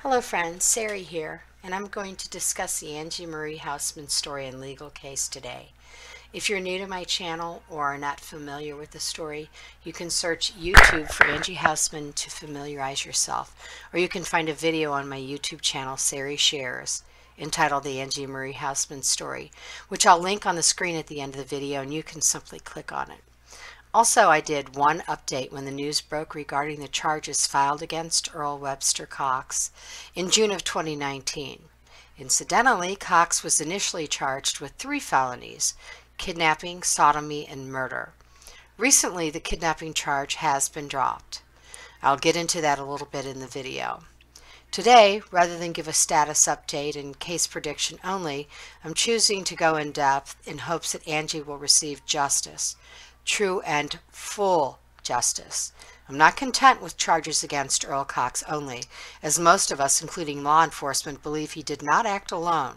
Hello friends, Sari here, and I'm going to discuss the Angie Housman story and legal case today. If you're new to my channel or are not familiar with the story, you can search YouTube for Angie Housman to familiarize yourself, or you can find a video on my YouTube channel, Sari Shares, entitled The Angie Housman Story, which I'll link on the screen at the end of the video, and you can simply click on it. Also, I did one update when the news broke regarding the charges filed against Earl Webster Cox in June of 2019. Incidentally, Cox was initially charged with 3 felonies: kidnapping, sodomy, and murder. Recently, the kidnapping charge has been dropped. I'll get into that a little bit in the video. Today, rather than give a status update and case prediction only, I'm choosing to go in depth in hopes that Angie will receive justice. True and full justice. I'm not content with charges against Earl Cox only, as most of us, including law enforcement, believe he did not act alone.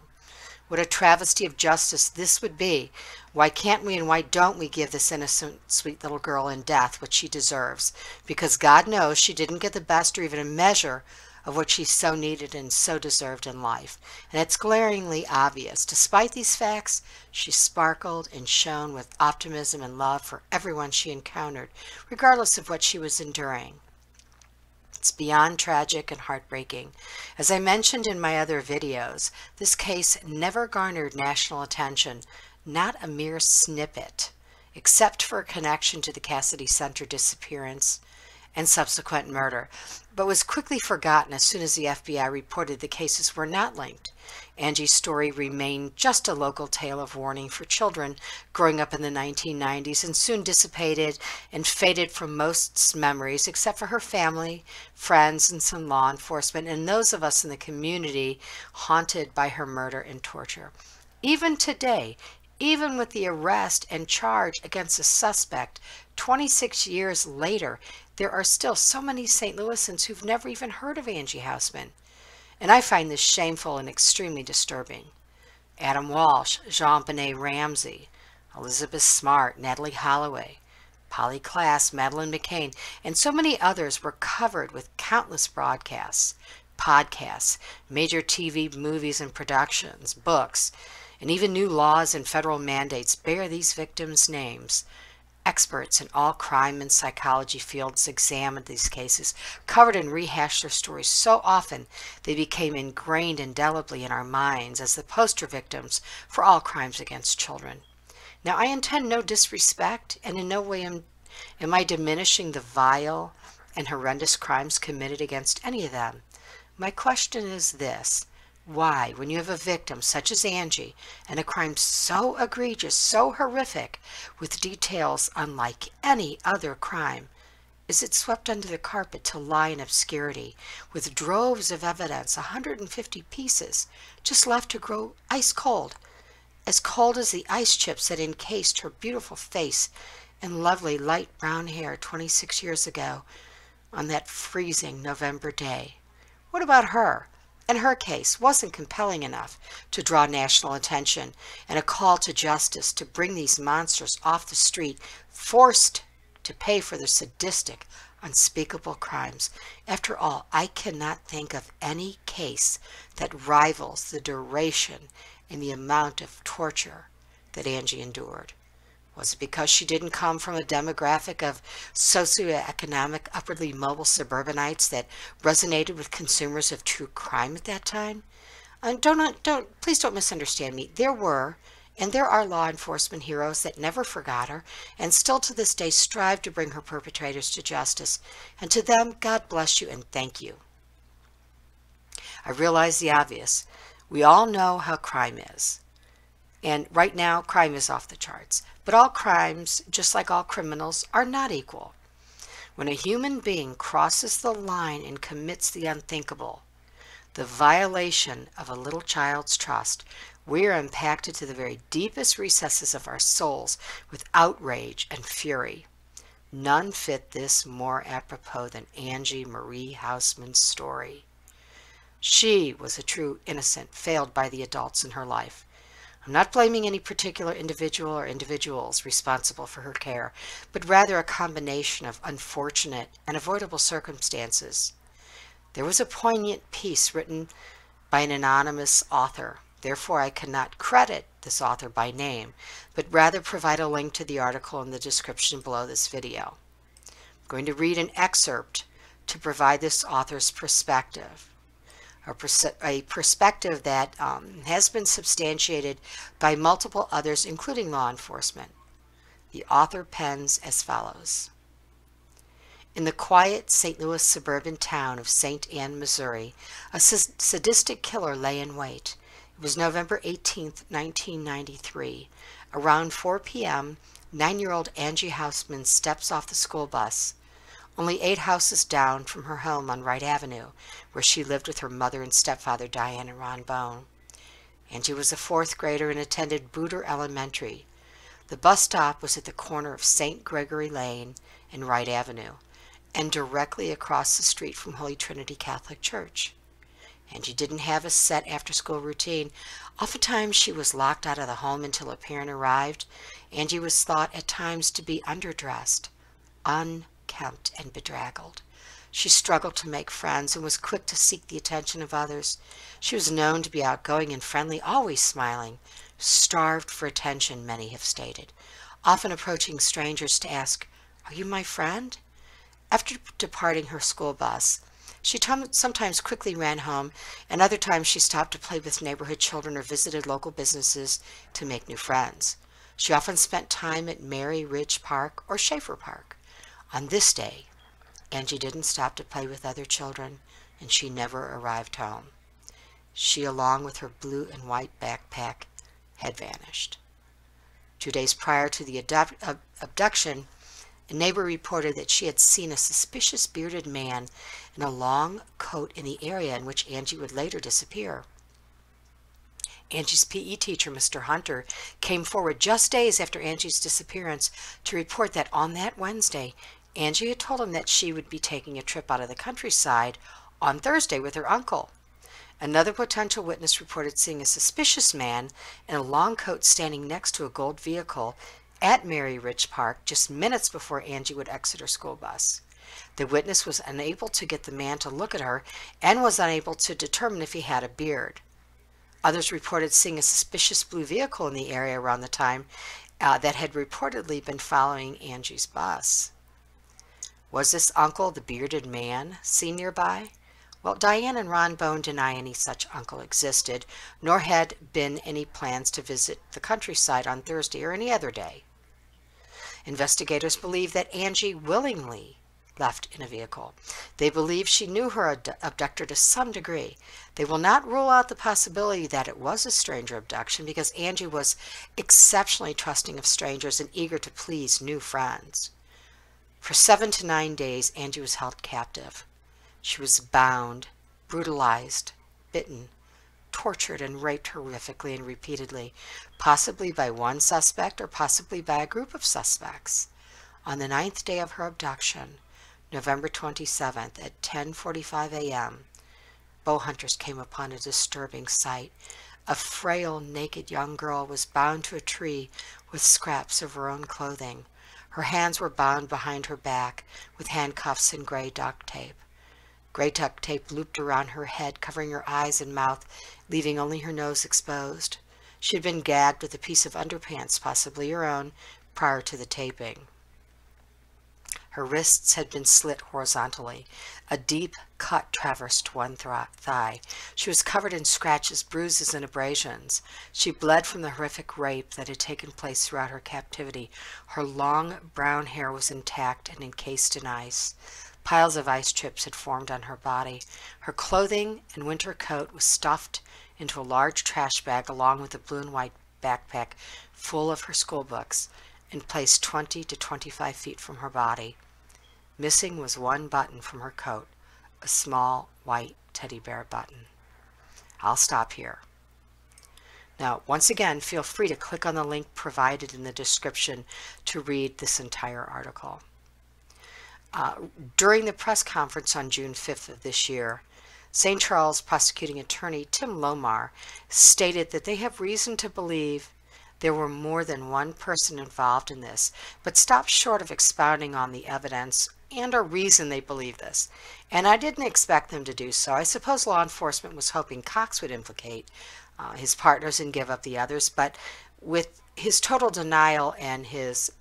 What a travesty of justice this would be. Why can't we and why don't we give this innocent, sweet little girl in death what she deserves? Because God knows she didn't get the best or even a measure of what she so needed and so deserved in life. And it's glaringly obvious. Despite these facts, she sparkled and shone with optimism and love for everyone she encountered, regardless of what she was enduring. It's beyond tragic and heartbreaking. As I mentioned in my other videos, this case never garnered national attention, not a mere snippet, except for a connection to the Cassidy Center disappearance and subsequent murder, but was quickly forgotten as soon as the FBI reported the cases were not linked. Angie's story remained just a local tale of warning for children growing up in the 1990s and soon dissipated and faded from most memories except for her family, friends, and some law enforcement, and those of us in the community haunted by her murder and torture. Even today, even with the arrest and charge against a suspect 26 years later, there are still so many St. Louisans who've never even heard of Angie Housman. And I find this shameful and extremely disturbing. Adam Walsh, Jean-Benet Ramsey, Elizabeth Smart, Natalie Holloway, Polly Klaas, Madeleine McCain, and so many others were covered with countless broadcasts, podcasts, major TV, movies and productions, books, and even new laws and federal mandates bear these victims' names. Experts in all crime and psychology fields examined these cases, covered and rehashed their stories so often they became ingrained indelibly in our minds as the poster victims for all crimes against children. Now, I intend no disrespect, and in no way am I diminishing the vile and horrendous crimes committed against any of them. My question is this: why, when you have a victim such as Angie and a crime so egregious, so horrific, with details unlike any other crime, is it swept under the carpet to lie in obscurity, with droves of evidence, 150 pieces, just left to grow ice cold as the ice chips that encased her beautiful face and lovely light brown hair 26 years ago on that freezing November day? What about her? And her case wasn't compelling enough to draw national attention and a call to justice to bring these monsters off the street, forced to pay for their sadistic, unspeakable crimes. After all, I cannot think of any case that rivals the duration and the amount of torture that Angie endured. Was it because she didn't come from a demographic of socioeconomic, upwardly mobile suburbanites that resonated with consumers of true crime at that time? Please don't misunderstand me. There were, and there are law enforcement heroes that never forgot her and still to this day strive to bring her perpetrators to justice. And to them, God bless you and thank you. I realize the obvious. We all know how crime is. And right now, crime is off the charts. But all crimes, just like all criminals, are not equal. When a human being crosses the line and commits the unthinkable, the violation of a little child's trust, we are impacted to the very deepest recesses of our souls with outrage and fury. None fit this more apropos than Angie Marie Housman's story. She was a true innocent, failed by the adults in her life. I'm not blaming any particular individual or individuals responsible for her care, but rather a combination of unfortunate and avoidable circumstances. There was a poignant piece written by an anonymous author. Therefore, I cannot credit this author by name, but rather provide a link to the article in the description below this video. I'm going to read an excerpt to provide this author's perspective, a perspective that has been substantiated by multiple others, including law enforcement. The author pens as follows. In the quiet St. Louis suburban town of St. Anne, Missouri, a sadistic killer lay in wait. It was November 18, 1993. Around 4 p.m., 9-year-old Angie Housman steps off the school bus, only 8 houses down from her home on Wright Avenue, where she lived with her mother and stepfather, Diane and Ron Bone. Angie was a 4th grader and attended Booter Elementary. The bus stop was at the corner of St. Gregory Lane and Wright Avenue, and directly across the street from Holy Trinity Catholic Church. Angie didn't have a set after-school routine. Oftentimes she was locked out of the home until a parent arrived. Angie was thought at times to be underdressed, unkempt, and bedraggled. She struggled to make friends and was quick to seek the attention of others. She was known to be outgoing and friendly, always smiling, starved for attention, many have stated, often approaching strangers to ask, "Are you my friend?" After departing her school bus, she sometimes quickly ran home, and other times she stopped to play with neighborhood children or visited local businesses to make new friends. She often spent time at Mary Ridge Park or Schaefer Park. On this day, Angie didn't stop to play with other children, and she never arrived home. She, along with her blue and white backpack, had vanished. 2 days prior to the abduction, a neighbor reported that she had seen a suspicious bearded man in a long coat in the area in which Angie would later disappear. Angie's PE teacher, Mr. Hunter, came forward just days after Angie's disappearance to report that on that Wednesday, Angie had told him that she would be taking a trip out of the countryside on Thursday with her uncle. Another potential witness reported seeing a suspicious man in a long coat standing next to a gold vehicle at Mary Ridge Park just minutes before Angie would exit her school bus. The witness was unable to get the man to look at her and was unable to determine if he had a beard. Others reported seeing a suspicious blue vehicle in the area around the time that had reportedly been following Angie's bus. Was this uncle, the bearded man, seen nearby? Well, Diane and Ron Bone deny any such uncle existed, nor had been any plans to visit the countryside on Thursday or any other day. Investigators believe that Angie willingly left in a vehicle. They believe she knew her abductor to some degree. They will not rule out the possibility that it was a stranger abduction because Angie was exceptionally trusting of strangers and eager to please new friends. For 7 to 9 days, Angie was held captive. She was bound, brutalized, bitten, tortured, and raped horrifically and repeatedly, possibly by one suspect or possibly by a group of suspects. On the 9th day of her abduction, November 27th at 10:45 a.m., bow hunters came upon a disturbing sight. A frail, naked young girl was bound to a tree with scraps of her own clothing. Her hands were bound behind her back with handcuffs and gray duct tape. Gray duct tape looped around her head, covering her eyes and mouth, leaving only her nose exposed. She had been gagged with a piece of underpants, possibly her own, prior to the taping. Her wrists had been slit horizontally. A deep cut traversed one thigh. She was covered in scratches, bruises, and abrasions. She bled from the horrific rape that had taken place throughout her captivity. Her long brown hair was intact and encased in ice. Piles of ice chips had formed on her body. Her clothing and winter coat was stuffed into a large trash bag along with a blue and white backpack full of her school books and placed 20 to 25 feet from her body. Missing was one button from her coat, a small white teddy bear button. I'll stop here. Now, once again, feel free to click on the link provided in the description to read this entire article. During the press conference on June 5th of this year, St. Charles prosecuting attorney Tim Lomar stated that they have reason to believe there were more than one person involved in this, but stopped short of expounding on the evidence and a reason they believe this. And I didn't expect them to do so. I suppose law enforcement was hoping Cox would implicate his partners and give up the others, but with his total denial and his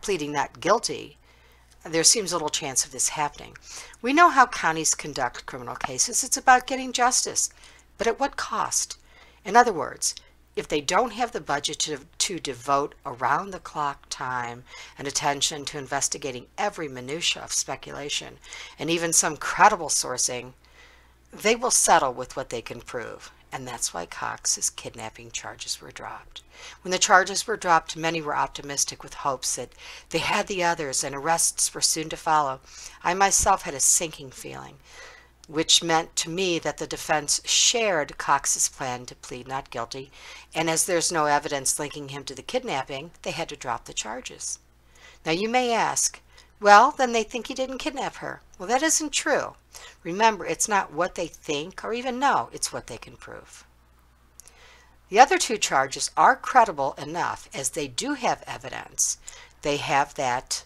pleading not guilty, there seems little chance of this happening. We know how counties conduct criminal cases. It's about getting justice, but at what cost? In other words, if they don't have the budget to devote around-the-clock time and attention to investigating every minutia of speculation and even some credible sourcing, they will settle with what they can prove. And that's why Cox's kidnapping charges were dropped. When the charges were dropped, many were optimistic with hopes that they had the others and arrests were soon to follow. I myself had a sinking feeling, which meant to me that the defense shared Cox's plan to plead not guilty, and as there's no evidence linking him to the kidnapping, they had to drop the charges. Now you may ask, well, then they think he didn't kidnap her. Well, that isn't true. Remember, it's not what they think or even know, it's what they can prove. The other two charges are credible enough as they do have evidence. They have that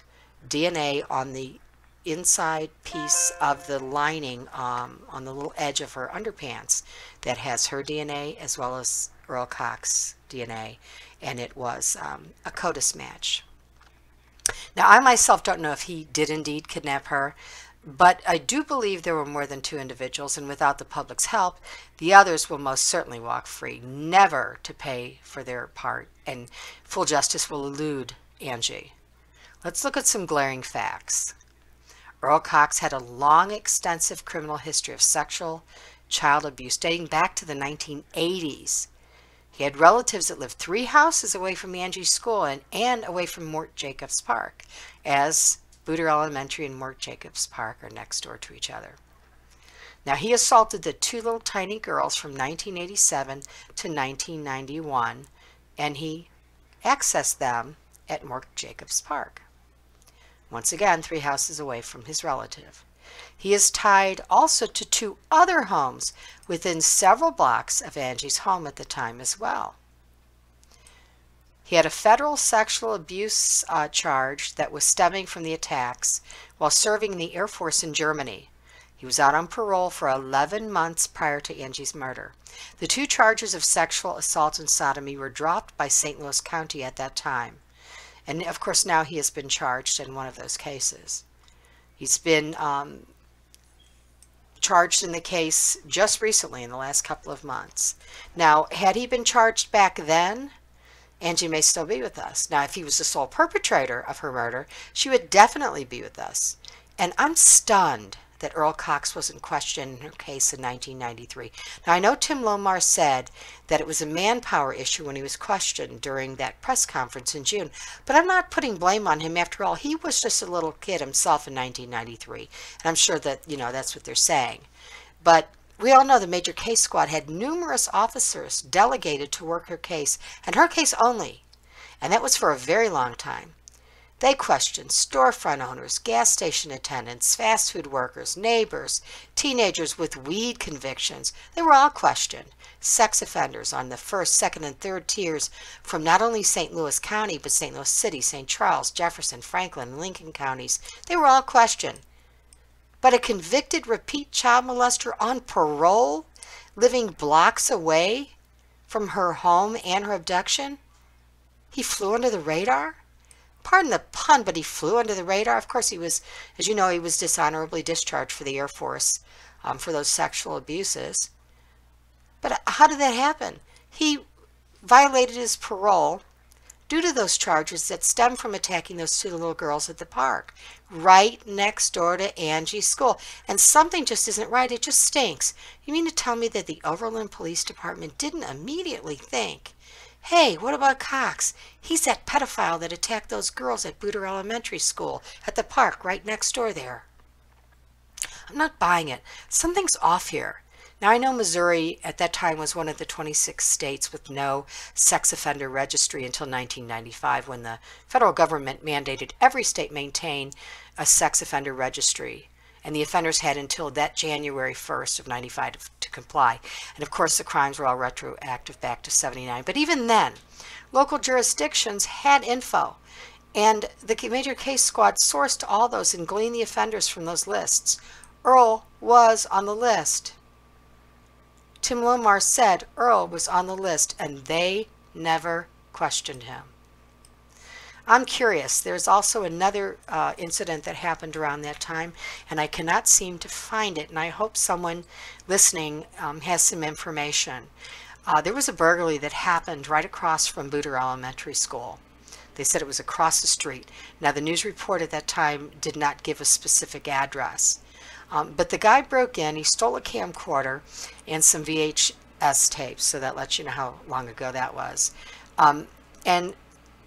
DNA on the inside piece of the lining on the little edge of her underpants that has her DNA as well as Earl Cox's DNA, and it was a CODIS match. Now, I myself don't know if he did indeed kidnap her, but I do believe there were more than two individuals, and without the public's help, the others will most certainly walk free, never to pay for their part, and full justice will elude Angie. Let's look at some glaring facts. Earl Cox had a long, extensive criminal history of sexual child abuse dating back to the 1980s. He had relatives that lived 3 houses away from Angie's school and away from Mort Jacobs Park, as Booter Elementary and Mort Jacobs Park are next door to each other. Now, he assaulted the 2 little tiny girls from 1987 to 1991, and he accessed them at Mort Jacobs Park. Once again, 3 houses away from his relative. He is tied also to 2 other homes within several blocks of Angie's home at the time as well. He had a federal sexual abuse charge that was stemming from the attacks while serving in the Air Force in Germany. He was out on parole for 11 months prior to Angie's murder. The 2 charges of sexual assault and sodomy were dropped by St. Louis County at that time. And of course now he has been charged in one of those cases. He's been charged in the case just recently in the last couple of months. Now, had he been charged back then, Angie may still be with us. Now, if he was the sole perpetrator of her murder, she would definitely be with us. And I'm stunned that Earl Cox wasn't questioned in her case in 1993. Now, I know Tim Lomar said that it was a manpower issue when he was questioned during that press conference in June, but I'm not putting blame on him. After all, he was just a little kid himself in 1993, and I'm sure that, that's what they're saying. But we all know the Major Case Squad had numerous officers delegated to work her case, and her case only, and that was for a very long time. They questioned storefront owners, gas station attendants, fast food workers, neighbors, teenagers with weed convictions. They were all questioned. Sex offenders on the 1st, 2nd, and 3rd tiers from not only St. Louis County, but St. Louis City, St. Charles, Jefferson, Franklin, and Lincoln counties. They were all questioned. But a convicted repeat child molester on parole, living blocks away from her home and her abduction, he flew under the radar? Pardon the pun, but he flew under the radar. Of course, he was, as you know, he was dishonorably discharged for the Air Force for those sexual abuses. But how did that happen? He violated his parole due to those charges that stem from attacking those 2 little girls at the park, right next door to Angie's school. And something just isn't right. It just stinks. You mean to tell me that the Overland Police Department didn't immediately think, hey, what about Cox? He's that pedophile that attacked those girls at Booter Elementary School at the park right next door there. I'm not buying it. Something's off here. Now, I know Missouri at that time was one of the 26 states with no sex offender registry until 1995, when the federal government mandated every state maintain a sex offender registry. And the offenders had until that January 1st of 95 to comply. And of course, the crimes were all retroactive back to 79. But even then, local jurisdictions had info. And the major case squad sourced all those and gleaned the offenders from those lists. Earl was on the list. Tim Lomar said Earl was on the list, and they never questioned him. I'm curious. There's also another incident that happened around that time, and I cannot seem to find it, and I hope someone listening has some information. There was a burglary that happened right across from Booter Elementary School. They said it was across the street. Now, the news report at that time did not give a specific address. But the guy broke in, he stole a camcorder and some VHS tapes, so that lets you know how long ago that was. And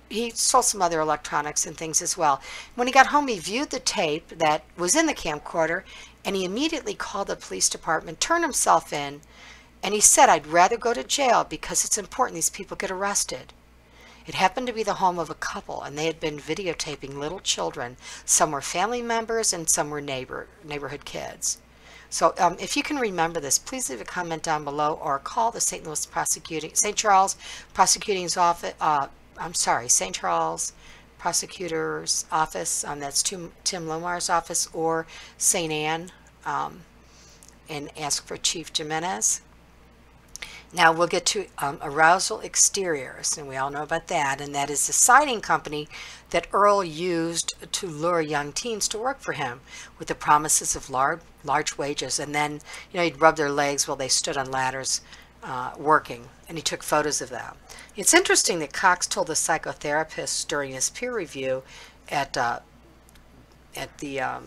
he stole some other electronics and things as well. When he got home, he viewed the tape that was in the camcorder, and he immediately called the police department, turned himself in, and he said, "I'd rather go to jail because it's important these people get arrested." It happened to be the home of a couple, and they had been videotaping little children. Some were family members, and some were neighborhood kids. So if you can remember this, please leave a comment down below or call the St. Charles Prosecutor's Office. St. Charles Prosecutor's Office. That's Tim Lomar's office, or St. Anne, and ask for Chief Jimenez. Now we'll get to Arousal Exteriors, and we all know about that, and that is the siding company that Earl used to lure young teens to work for him with the promises of large wages, and then he'd rub their legs while they stood on ladders working, and he took photos of them. It's interesting that Cox told the psychotherapist during his peer review at the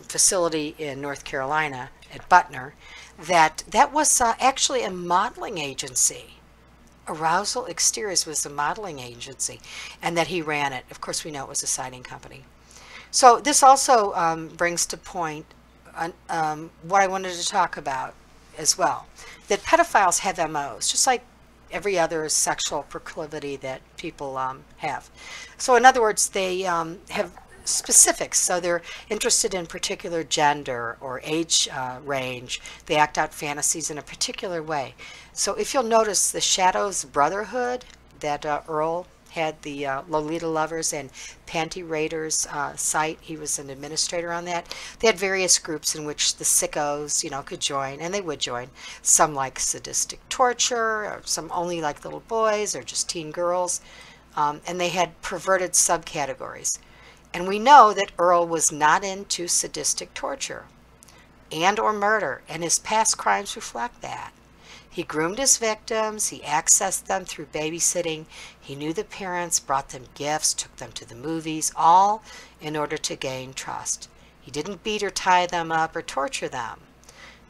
facility in North Carolina at Butner that was actually a modeling agency. Arousal Exteriors was a modeling agency, and that he ran it. Of course, we know it was a siding company. So this also brings to point what I wanted to talk about as well, that pedophiles have MOs, just like every other sexual proclivity that people have. So in other words, they have specifics. So they're interested in particular gender or age range. They act out fantasies in a particular way. So if you'll notice the Shadows Brotherhood that Earl had, the Lolita Lovers and Panty Raiders site, he was an administrator on that. They had various groups in which the sickos, could join, and they would join. Some like sadistic torture, or some only like little boys, or just teen girls. And they had perverted subcategories. And we know that Earl was not into sadistic torture and or murder, and his past crimes reflect that. He groomed his victims, he accessed them through babysitting, he knew the parents, brought them gifts, took them to the movies, all in order to gain trust. He didn't beat or tie them up or torture them.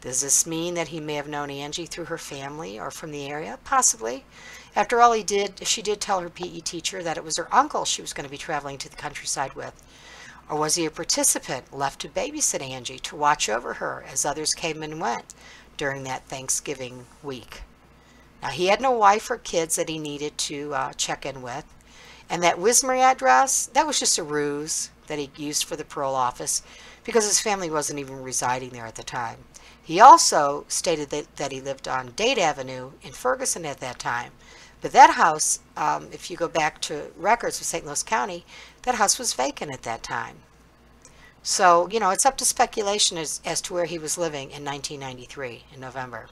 Does this mean that he may have known Angie through her family or from the area? Possibly. After all, she did tell her PE teacher that it was her uncle she was going to be traveling to the countryside with. Or was he a participant left to babysit Angie, to watch over her as others came and went during that Thanksgiving week? Now, he had no wife or kids that he needed to check in with. And that Wismar address, that was just a ruse that he used for the parole office because his family wasn't even residing there at the time. He also stated that he lived on Dade Avenue in Ferguson at that time. But that house, if you go back to records of St. Louis County, that house was vacant at that time. So, it's up to speculation as to where he was living in 1993 in November.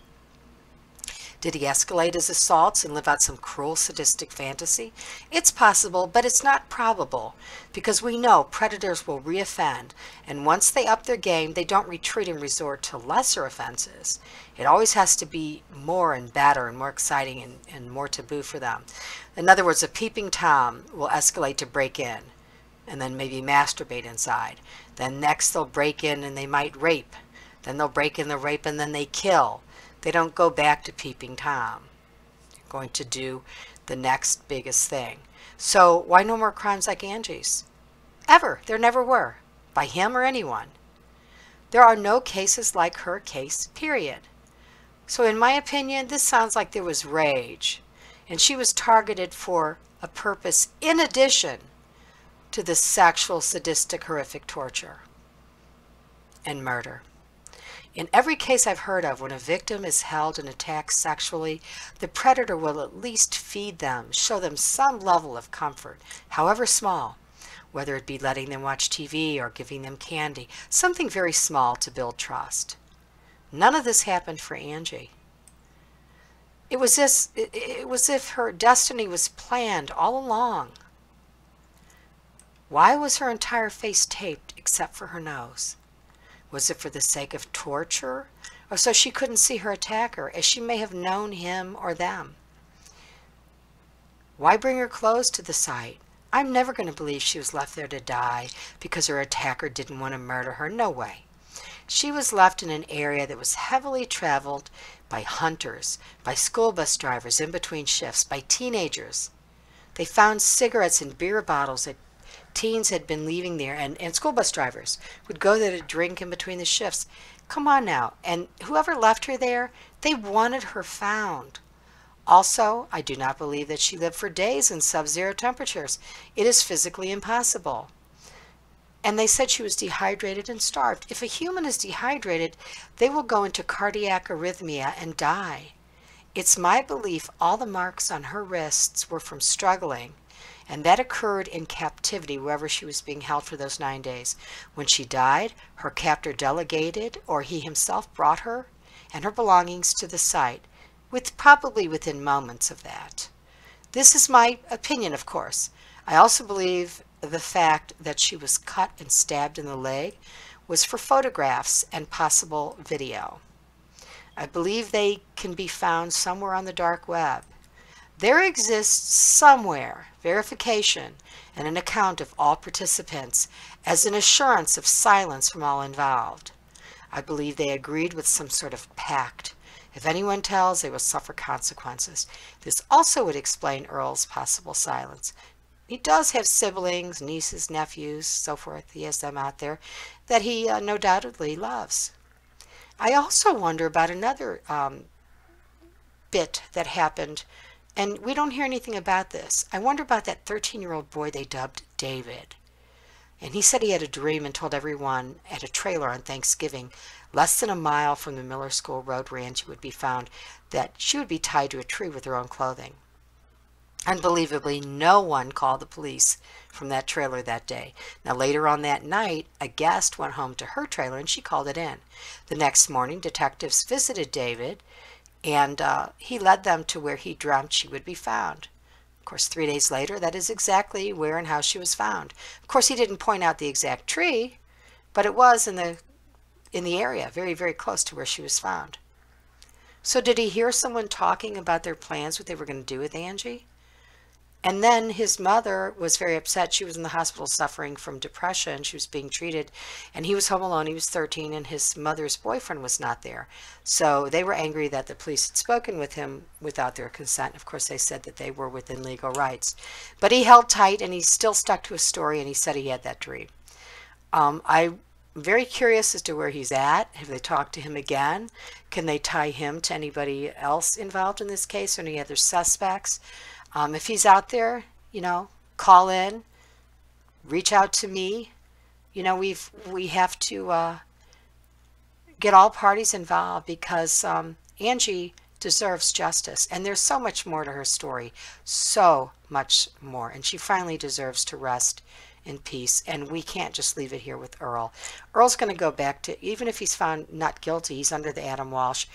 Did he escalate his assaults and live out some cruel sadistic fantasy? It's possible, but it's not probable, because we know predators will reoffend, and once they up their game, they don't retreat and resort to lesser offenses. It always has to be more and better and more exciting and more taboo for them. In other words, a peeping Tom will escalate to break in, and then maybe masturbate inside. Then next they'll break in and they might rape. Then they'll break in the rape and then they kill. They don't go back to peeping Tom. They're going to do the next biggest thing. So why no more crimes like Angie's? Ever. There never were. By him or anyone. There are no cases like her case, period. So in my opinion, this sounds like there was rage. And she was targeted for a purpose in addition to the sexual, sadistic, horrific torture and murder. In every case I've heard of, when a victim is held and attacked sexually, the predator will at least feed them, show them some level of comfort, however small. whether it be letting them watch TV or giving them candy, something very small to build trust. None of this happened for Angie. It was as if her destiny was planned all along. Why was her entire face taped except for her nose? Was it for the sake of torture, or so she couldn't see her attacker, as she may have known him or them? Why bring her clothes to the site? I'm never going to believe she was left there to die because her attacker didn't want to murder her. No way. She was left in an area that was heavily traveled by hunters, by school bus drivers in between shifts, by teenagers. They found cigarettes and beer bottles that teens had been leaving there, and school bus drivers would go there to drink in between the shifts. Come on now. And whoever left her there, they wanted her found. Also, I do not believe that she lived for days in sub-zero temperatures. It is physically impossible. And they said she was dehydrated and starved. If a human is dehydrated, they will go into cardiac arrhythmia and die. It's my belief all the marks on her wrists were from struggling, and that occurred in captivity wherever she was being held for those 9 days. When she died, her captor delegated, or he himself brought her and her belongings to the site, probably within moments of that. This is my opinion, of course. I also believe the fact that she was cut and stabbed in the leg was for photographs and possible video. I believe they can be found somewhere on the dark web. There exists somewhere verification and an account of all participants as an assurance of silence from all involved. I believe they agreed with some sort of pact. If anyone tells, they will suffer consequences. This also would explain Earl's possible silence. He does have siblings, nieces, nephews, so forth. He has them out there that he no doubtedly loves. I also wonder about another bit that happened, and we don't hear anything about this. I wonder about that 13-year-old boy they dubbed David. And he said he had a dream and told everyone at a trailer on Thanksgiving, less than a mile from the Miller School Road where Angie would be found, that she would be tied to a tree with her own clothing. Unbelievably, no one called the police from that trailer that day. Now, later on that night, a guest went home to her trailer and she called it in. The next morning, detectives visited David and he led them to where he dreamt she would be found. Of course, 3 days later, that is exactly where and how she was found. Of course, he didn't point out the exact tree, but it was in the area, very, very close to where she was found. So did he hear someone talking about their plans, what they were going to do with Angie? And then his mother was very upset. She was in the hospital suffering from depression. She was being treated, and he was home alone. He was 13, and his mother's boyfriend was not there. So they were angry that the police had spoken with him without their consent. Of course, they said that they were within legal rights. But he held tight, and he still stuck to his story, and he said he had that dream. I'm very curious as to where he's at. Have they talked to him again? Can they tie him to anybody else involved in this case or any other suspects? If he's out there, call in, reach out to me. We have to get all parties involved because Angie deserves justice. And there's so much more to her story, so much more. And she finally deserves to rest in peace. And we can't just leave it here with Earl. Earl's going to go back to, even if he's found not guilty, he's under the Adam Walsh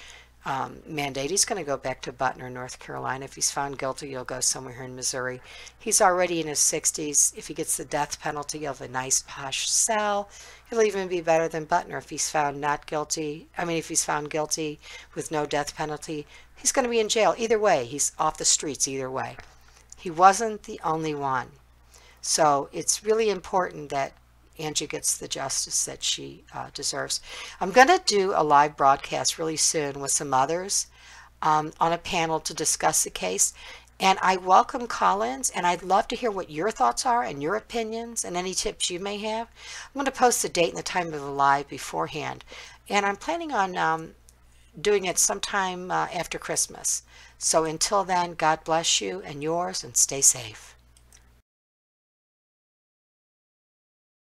mandate. He's going to go back to Butner, North Carolina. If he's found guilty, he'll go somewhere here in Missouri. He's already in his 60s. If he gets the death penalty, he'll have a nice posh cell. He'll even be better than Butner if he's found not guilty. If he's found guilty with no death penalty, he's going to be in jail. Either way, he's off the streets either way. He wasn't the only one. So it's really important that Angie gets the justice that she deserves. I'm going to do a live broadcast really soon with some others on a panel to discuss the case. And I welcome call-ins, and I'd love to hear what your thoughts are and your opinions and any tips you may have. I'm going to post the date and the time of the live beforehand. And I'm planning on doing it sometime after Christmas. So until then, God bless you and yours, and stay safe.